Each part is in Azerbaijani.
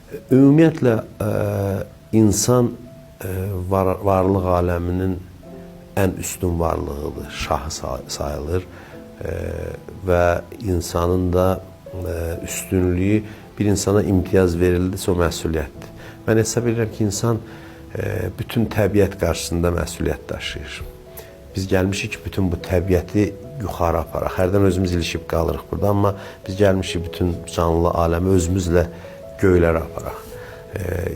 Ümumiyyətlə insan varlıq aləminin ən üstün varlığıdır, şahı sayılır və insanın da üstünlüyü bir insana imtiyaz verildisə o məsuliyyətdir. Mən hesab edirəm ki, insan bütün təbiət qarşısında məsuliyyət daşıyır. Biz gəlmişik ki, bütün bu təbiəti yuxarı aparaq. Hərdən özümüz ilişib qalırıq burada, amma biz gəlmişik bütün canlı aləmi özümüzlə göylərə aparaq.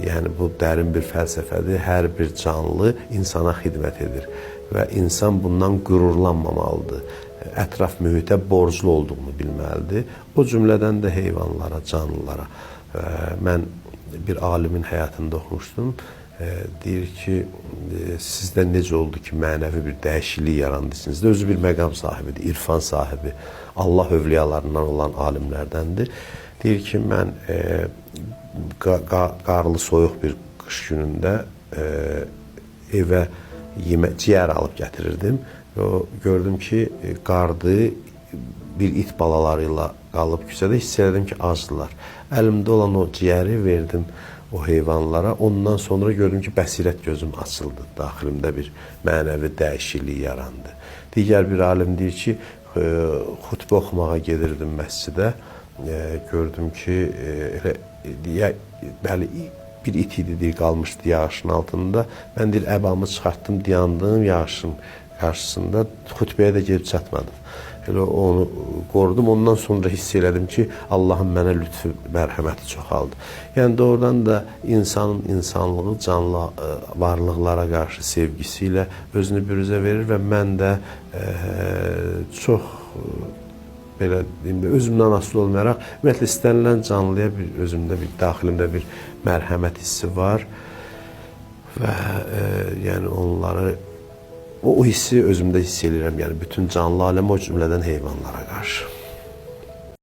Yəni bu dərin bir fəlsəfədir. Hər bir canlı insana xidmət edir və insan bundan qürurlanmamalıdır. Ətraf mühitə borclu olduğunu bilməlidir. O cümlədən də heyvanlara, canlılara. Mən bir alimin həyatında oxumuşdum. Deyir ki, sizdə necə oldu ki, mənəvi bir dəyişiklik yarandı içinizdə? Özü bir məqam sahibidir, irfan sahibi, Allah övliyalarından olan alimlərdəndir. Deyir ki, mən qarlı, soyuq bir qış günündə evə ciyər alıb gətirirdim. Gördüm ki, qardı bir it balalarıyla qalıb küçədə, hiss elədim ki, acdılar. Əlimdə olan o ciyəri verdim o heyvanlara. Ondan sonra gördüm ki, bəsirət gözüm açıldı. Daxilimdə bir mənəvi dəyişiklik yarandı. Digər bir alim deyir ki, xutbə oxumağa gedirdim məscidə. Gördüm ki, bəli, bir it idi, deyir, qalmışdı yağışın altında. Mən deyir, əbamı çıxartdım, dayandım yağışın qarşısında, xutbəyə də gedib çatmadım. Elə onu qorudum, ondan sonra hiss elədim ki, Allahın mənə lütfü, mərhəməti çoxaldı. Yəni doğrudan da insanın insanlığı canlı varlıqlara qarşı sevgisi ilə özünü bürüzə verir və mən də çox belə deyim də, özümdən asılı olmayaraq, ümumiyyətlə istənilən canlıya özümdə bir, daxilimdə bir mərhəmət hissi var və yəni onları, o hissi özümdə hiss edirəm, yəni bütün canlı aləm, o cümlədən heyvanlara qarşı.